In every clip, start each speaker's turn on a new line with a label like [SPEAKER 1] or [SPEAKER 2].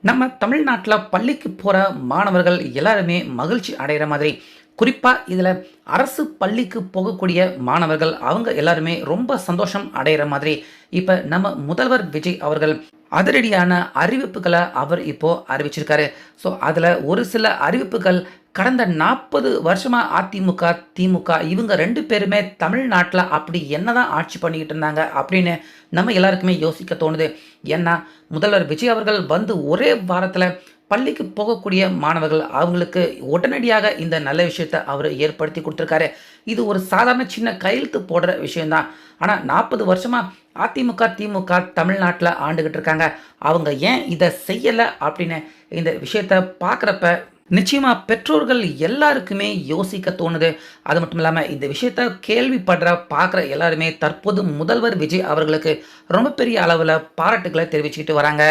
[SPEAKER 1] நம்ம தமிழ்நாட்டில் பள்ளிக்கு போகிற மாணவர்கள் எல்லாருமே மகிழ்ச்சி அடைகிற மாதிரி குறிப்பாக இதில் அரசு பள்ளிக்கு போகக்கூடிய மாணவர்கள் அவங்க எல்லாருமே ரொம்ப சந்தோஷம் அடைகிற மாதிரி இப்போ நம்ம முதல்வர் விஜய் அவர்கள் அதிரடியான அறிவிப்புகளை அவர் இப்போ அறிவிச்சிருக்காரு. ஸோ அதில் ஒரு சில அறிவிப்புகள் கடந்த 40 வருஷமாக அதிமுக திமுக இவங்க ரெண்டு பேருமே தமிழ்நாட்டில் அப்படி என்னதான் ஆட்சி பண்ணிக்கிட்டு இருந்தாங்க அப்படின்னு நம்ம எல்லாருக்குமே யோசிக்க தோணுது. ஏன்னா முதல்வர் விஜய் அவர்கள் வந்து ஒரே வாரத்தில் பள்ளிக்கு போகக்கூடிய மாணவர்கள் அவங்களுக்கு உடனடியாக இந்த நல்ல விஷயத்தை அவர் ஏற்படுத்தி கொடுத்துருக்காரு. இது ஒரு சாதாரண சின்ன கையெழுத்து போடுற விஷயம்தான். ஆனால் 40 வருஷமாக அதிமுக திமுக தமிழ்நாட்டில் ஆண்டுகிட்டு இருக்காங்க. அவங்க ஏன் இதை செய்யலை அப்படின்னு இந்த விஷயத்தை பார்க்குறப்ப நிச்சயமாக பெற்றோர்கள் எல்லாருக்குமே யோசிக்க தோணுது. அது மட்டும் இல்லாமல் இந்த விஷயத்த கேள்விப்படுற பார்க்குற எல்லாருமே தற்போது முதல்வர் விஜய் அவர்களுக்கு ரொம்ப பெரிய அளவில் பாராட்டுகளை தெரிவிச்சுக்கிட்டு வராங்க.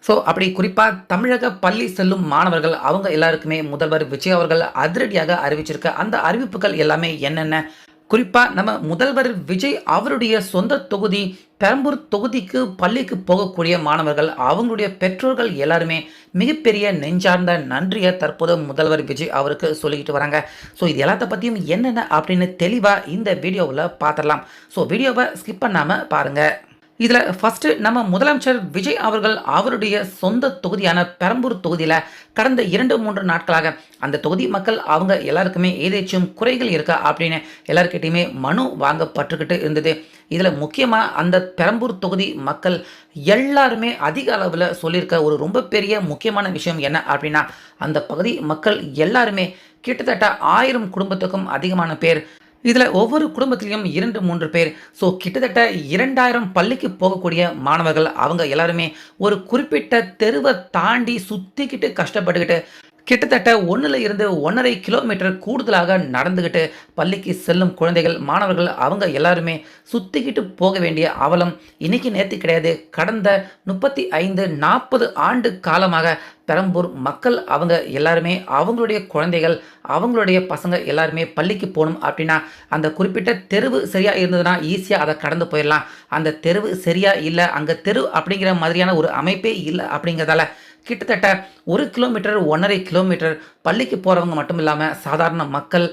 [SPEAKER 1] ஸோ அப்படி குறிப்பாக தமிழக பள்ளி செல்லும் மாணவர்கள் அவங்க எல்லாருக்குமே முதல்வர் விஜய் அவர்கள் அதிரடியாக அறிவிச்சிருக்க அந்த அறிவிப்புகள் எல்லாமே என்னென்ன, குறிப்பாக நம்ம முதல்வர் விஜய் அவருடைய சொந்த தொகுதி பெரம்பூர் தொகுதிக்கு பள்ளிக்கு போகக்கூடிய மாணவர்கள் அவங்களுடைய பெற்றோர்கள் எல்லாருமே மிகப்பெரிய நெஞ்சார்ந்த நன்றியை தற்போது முதல்வர் விஜய் அவருக்கு சொல்லிக்கிட்டு வராங்க. ஸோ இது எல்லாத்த பற்றியும் என்னென்ன அப்படின்னு தெளிவாக இந்த வீடியோவில் பார்த்துடலாம். ஸோ வீடியோவை ஸ்கிப் பண்ணாமல் பாருங்கள். இதில் ஃபஸ்ட்டு நம்ம முதலமைச்சர் விஜய் அவர்கள் அவருடைய சொந்த தொகுதியான பெரம்பூர் தொகுதியில் கடந்த 2-3 நாட்களாக அந்த தொகுதி மக்கள் அவங்க எல்லாருக்குமே ஏதேச்சும் குறைகள் இருக்கா அப்படின்னு எல்லாருக்கிட்டையுமே மனு வாங்கப்பட்டுக்கிட்டு இருந்தது. இதில் முக்கியமாக அந்த பெரம்பூர் தொகுதி மக்கள் எல்லாருமே அதிக அளவில் சொல்லியிருக்க ஒரு ரொம்ப பெரிய முக்கியமான விஷயம் என்ன அப்படின்னா, அந்த பகுதி மக்கள் எல்லாருமே கிட்டத்தட்ட 1000 குடும்பத்துக்கும் அதிகமான பேர், இதில் ஒவ்வொரு குடும்பத்திலையும் 2-3 பேர், ஸோ கிட்டத்தட்ட 2000 பள்ளிக்கு போகக்கூடிய மாணவர்கள் அவங்க எல்லாருமே ஒரு குறிப்பிட்ட தெருவை தாண்டி சுற்றிக்கிட்டு கஷ்டப்பட்டுக்கிட்டு கிட்டத்தட்ட 1 1.5 கிலோமீட்டர் கூடுதலாக நடந்துக்கிட்டு பள்ளிக்கு செல்லும் குழந்தைகள் மாணவர்கள் அவங்க எல்லாருமே சுற்றிக்கிட்டு போக வேண்டிய அவலம் இன்னைக்கு நேற்று கிடையாது. கடந்த 35-40 ஆண்டு காலமாக பெரம்பூர் மக்கள் அவங்க எல்லாருமே அவங்களுடைய குழந்தைகள் அவங்களுடைய பசங்க எல்லாருமே பள்ளிக்கு போகணும் அப்படின்னா அந்த குறிப்பிட்ட தெருவு சரியாக இருந்ததுன்னா ஈஸியாக அதை கடந்து போயிடலாம். அந்த தெருவு சரியாக இல்லை, அங்கே தெரு அப்படிங்கிற மாதிரியான ஒரு அமைப்பே இல்லை அப்படிங்கிறதால கிட்டத்தட்ட 1 கிலோமீட்டர் 1.5 கிலோமீட்டர் பள்ளிக்கு போகிறவங்க மட்டும் இல்லாமல் சாதாரண மக்கள்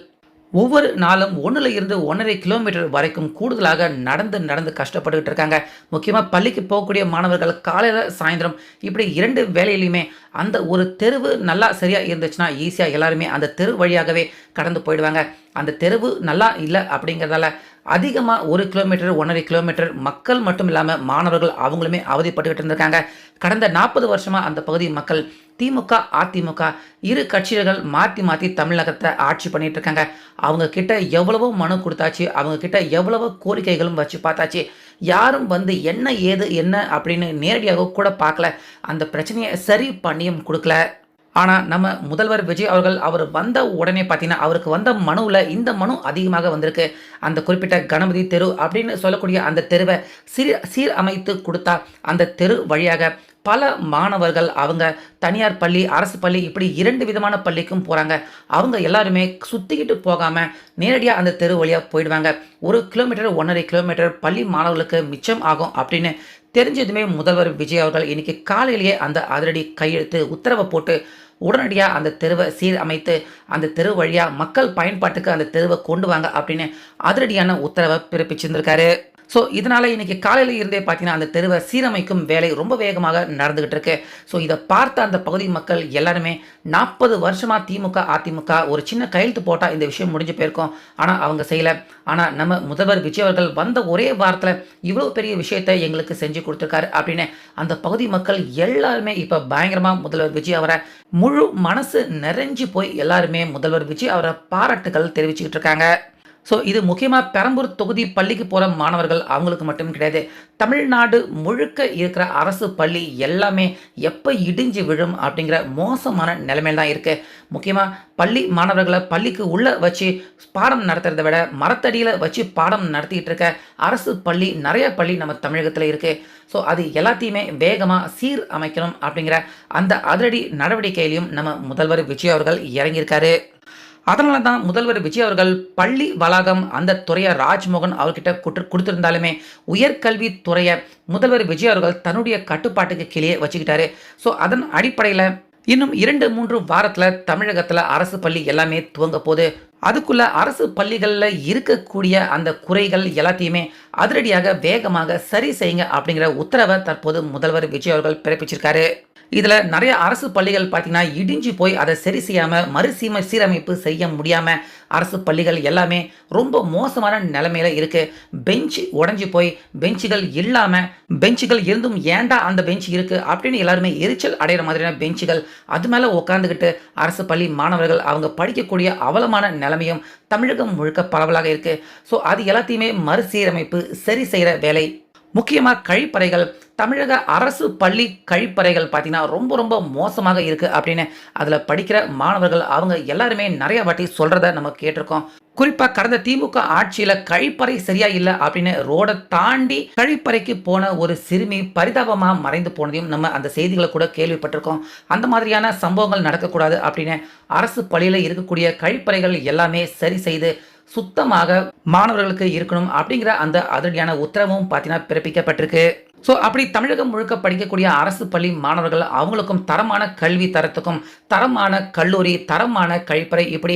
[SPEAKER 1] ஒவ்வொரு நாளும் 1.5 கிலோமீட்டர் வரைக்கும் கூடுதலாக நடந்து கஷ்டப்பட்டுக்கிட்டு இருக்காங்க. முக்கியமாக பள்ளிக்கு போகக்கூடிய மாணவர்கள் காலையில் சாயந்தரம் இப்படி 2 வேலையிலையுமே அந்த ஒரு தெருவு நல்லா சரியாக இருந்துச்சுன்னா ஈஸியாக எல்லாருமே அந்த தெரு வழியாகவே கடந்து போயிடுவாங்க. அந்த தெருவு நல்லா இல்லை அப்படிங்கிறதால அதிகமாக 1 கிலோமீட்டர் 1.5 கிலோமீட்டர் மக்கள் மட்டும் இல்லாமல் மாணவர்கள் அவங்களுமே அவதிப்பட்டுக்கிட்டு இருந்திருக்காங்க. கடந்த 40 வருஷமாக அந்த பகுதி மக்கள் திமுக அதிமுக இரு கட்சிகள் மாற்றி தமிழகத்தை ஆட்சி பண்ணிட்டு இருக்காங்க. அவங்க கிட்ட எவ்வளவோ மனு கொடுத்தாச்சு, அவங்க கிட்ட எவ்வளவோ கோரிக்கைகளும் வச்சு பார்த்தாச்சு. யாரும் வந்து என்ன ஏது என்ன அப்படின்னு நேரடியாக கூட பார்க்கல, அந்த பிரச்சனையை சரி பண்ணியும் கொடுக்கல. ஆனால் நம்ம முதல்வர் விஜய் அவர்கள் அவர் வந்த உடனே பார்த்தீங்கன்னா அவருக்கு வந்த மனுவில் இந்த மனு அதிகமாக வந்திருக்கு. அந்த குறிப்பிட்ட கணபதி தெரு அப்படின்னு சொல்லக்கூடிய அந்த தெருவை சீரமைத்து கொடுத்தா அந்த தெரு வழியாக பல மாணவர்கள் அவங்க தனியார் பள்ளி அரசு பள்ளி இப்படி 2 விதமான பள்ளிக்கும் போகிறாங்க. அவங்க எல்லாருமே சுற்றிக்கிட்டு போகாமல் நேரடியாக அந்த தெரு வழியாக போயிடுவாங்க. 1 கிலோமீட்டர் 1.5 கிலோமீட்டர் பள்ளி மாணவர்களுக்கு மிச்சம் ஆகும் அப்படின்னு தெரிஞ்சதுமே முதல்வர் விஜய் அவர்கள் இன்னைக்கு காலையிலேயே அந்த அதிரடி கையெழுத்து உத்தரவை போட்டு உடனடியாக அந்த தெருவை சீரமைத்து அந்த தெரு வழியாக மக்கள் பயன்பாட்டுக்கு அந்த தெருவை கொண்டு வாங்க அப்படின்னு அதிரடியான உத்தரவை பிறப்பிச்சிருந்திருக்காரு. ஸோ இதனால் இன்றைக்கி காலையில் இருந்தே பார்த்தீங்கன்னா அந்த தெருவை சீரமைக்கும் வேலை ரொம்ப வேகமாக நடந்துக்கிட்டு இருக்கு. ஸோ இதை பார்த்த அந்த பகுதி மக்கள் எல்லாருமே 40 வருஷமாக திமுக அதிமுக ஒரு சின்ன கையெழுத்து போட்டால் இந்த விஷயம் முடிஞ்சு போயிருக்கும், ஆனால் அவங்க செய்யலை. ஆனால் நம்ம முதல்வர் விஜய் அவர்கள் வந்த ஒரே வாரத்தில் இவ்வளோ பெரிய விஷயத்தை எங்களுக்கு செஞ்சு கொடுத்துருக்காரு அப்படின்னு அந்த பகுதி மக்கள் எல்லாருமே இப்போ பயங்கரமாக முதல்வர் விஜய் அவரை முழு மனசு நிறைஞ்சு போய் எல்லாருமே முதல்வர் விஜய் அவரை பாராட்டுகள் தெரிவிச்சுக்கிட்டு இருக்காங்க. ஸோ இது முக்கியமாக பெரம்பூர் தொகுதி பள்ளிக்கு போகிற மாணவர்கள் அவங்களுக்கு மட்டும் கிடையாது, தமிழ்நாடு முழுக்க இருக்கிற அரசு பள்ளி எல்லாமே எப்போ இடிஞ்சு விழும் அப்படிங்கிற மோசமான நிலைமையில் தான் இருக்குது. முக்கியமாக பள்ளி மாணவர்களை பள்ளிக்கு உள்ளே வச்சு பாடம் நடத்துறதை விட மரத்தடியில் வச்சு பாடம் நடத்திக்கிட்டு இருக்க அரசு பள்ளி நிறைய பள்ளி நம்ம தமிழகத்தில் இருக்குது. ஸோ அது எல்லாத்தையுமே வேகமாக சீர் அமைக்கணும் அப்படிங்கிற அந்த அதிரடி நடவடிக்கையிலையும் நம்ம முதல்வர் விஜய் அவர்கள் இறங்கியிருக்காரு. அதனால தான் முதல்வர் விஜய் அவர்கள் பள்ளி வளாகம் அந்த துறையை ராஜ்மோகன் அவர்கிட்ட கொடுத்திருந்தாலுமே உயர்கல்வி துறையை முதல்வர் விஜய் அவர்கள் தன்னுடைய கட்டுப்பாட்டுக்கு கீழே வச்சுக்கிட்டாரு. ஸோ அதன் அடிப்படையில் இன்னும் 2-3 வாரத்தில் தமிழகத்தில் அரசு பள்ளி எல்லாமே துவங்க போகுது. அதுக்குள்ள அரசு பள்ளிகளில் இருக்கக்கூடிய அந்த குறைகள் எல்லாத்தையுமே அதிரடியாக வேகமாக சரி செய்யுங்க அப்படிங்கிற உத்தரவை தற்போது முதல்வர் விஜய் அவர்கள் பிறப்பிச்சிருக்காரு. இதில் நிறைய அரசு பள்ளிகள் பார்த்தீங்கன்னா இடிஞ்சு போய் அதை சரி செய்யாமல் சீரமைப்பு செய்ய முடியாமல் அரசு பள்ளிகள் எல்லாமே ரொம்ப மோசமான நிலைமையில இருக்கு. பெஞ்ச் உடஞ்சி போய் பெஞ்சுகள் இல்லாமல் பெஞ்சுகள் இருந்தும் ஏண்டா அந்த பெஞ்ச் இருக்கு அப்படின்னு எல்லாருமே எரிச்சல் அடைகிற மாதிரியான பெஞ்சுகள் அது மேலே உட்காந்துக்கிட்டு அரசு பள்ளி மாணவர்கள் அவங்க படிக்கக்கூடிய அவலமான நிலைமையும் தமிழகம் முழுக்க பரவலாக இருக்கு. ஸோ அது எல்லாத்தையுமே மறுசீரமைப்பு சரி செய்கிற வேலை முக்கியமாக கழிப்பறைகள் தமிழக அரசு பள்ளி கழிப்பறைகள் பார்த்தீங்கன்னா ரொம்ப ரொம்ப மோசமாக இருக்குது அப்படின்னு அதில் படிக்கிற மாணவர்கள் அவங்க எல்லாருமே நிறைய வாட்டி சொல்கிறத நம்ம கேட்டிருக்கோம். குறிப்பாக கடந்த திமுக ஆட்சியில் கழிப்பறை சரியா இல்லை அப்படின்னு ரோடை தாண்டி கழிப்பறைக்கு போன ஒரு சிறுமி பரிதாபமாக மறைந்து போனதையும் நம்ம அந்த செய்திகளை கூட கேள்விப்பட்டிருக்கோம். அந்த மாதிரியான சம்பவங்கள் நடக்கக்கூடாது அப்படின்னு அரசு பள்ளியில் இருக்கக்கூடிய கழிப்பறைகள் எல்லாமே சரி செய்து சுத்தமாக மாணவர்களுக்கு இருக்கணும் அப்படிங்கிற அந்த அதிரடியான உத்தரவும் பார்த்தீங்கன்னா பிறப்பிக்கப்பட்டிருக்கு. ஸோ அப்படி தமிழகம் முழுக்க படிக்கக்கூடிய அரசு பள்ளி மாணவர்கள் அவங்களுக்கும் தரமான கல்வி தரத்துக்கும் தரமான கல்லூரி தரமான கழிப்பறை இப்படி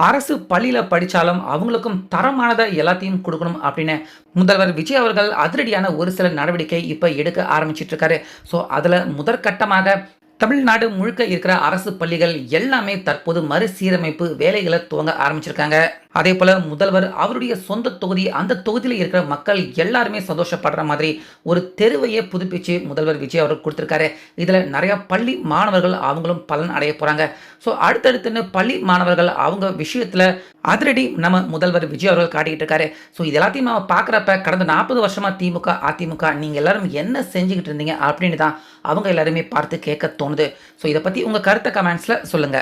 [SPEAKER 1] அரசு பள்ளியில் படித்தாலும் அவங்களுக்கும் தரமானதை எல்லாத்தையும் கொடுக்கணும் அப்படின்னு முதல்வர் விஜய் அவர்கள் அதிரடியான ஒரு சில நடவடிக்கை இப்போ எடுக்க ஆரம்பிச்சிட்டு இருக்காரு. ஸோ அதில் முதற்கட்டமாக தமிழ்நாடு முழுக்க இருக்கிற அரசு பள்ளிகள் எல்லாமே தற்போது மறுசீரமைப்பு வேலைகளை துவங்க ஆரம்பிச்சிருக்காங்க. அதே போல முதல்வர் அவருடைய சொந்த தொகுதி அந்த தொகுதியில் இருக்கிற மக்கள் எல்லாருமே சந்தோஷப்படுற மாதிரி ஒரு தெருவையே புதுப்பிச்சு முதல்வர் விஜய் அவர்கள் கொடுத்திருக்காரு. இதுல நிறைய பள்ளி மாணவர்கள் அவங்களும் பலன் அடைய போறாங்க. ஸோ அடுத்தடுத்துன்னு பள்ளி மாணவர்கள் அவங்க விஷயத்துல அதிரடி நம்ம முதல்வர் விஜய் அவர்கள் காட்டிக்கிட்டு இருக்காரு. ஸோ இது எல்லாத்தையும் நம்ம பார்க்குறப்ப கடந்த 40 வருஷமா திமுக அதிமுக நீங்க எல்லாரும் என்ன செஞ்சுக்கிட்டு இருந்தீங்க அப்படின்னு தான் அவங்க எல்லாருமே பார்த்து கேட்க தோணுது. ஸோ இதை பத்தி உங்க கருத்தை கமெண்ட்ஸ்ல சொல்லுங்க.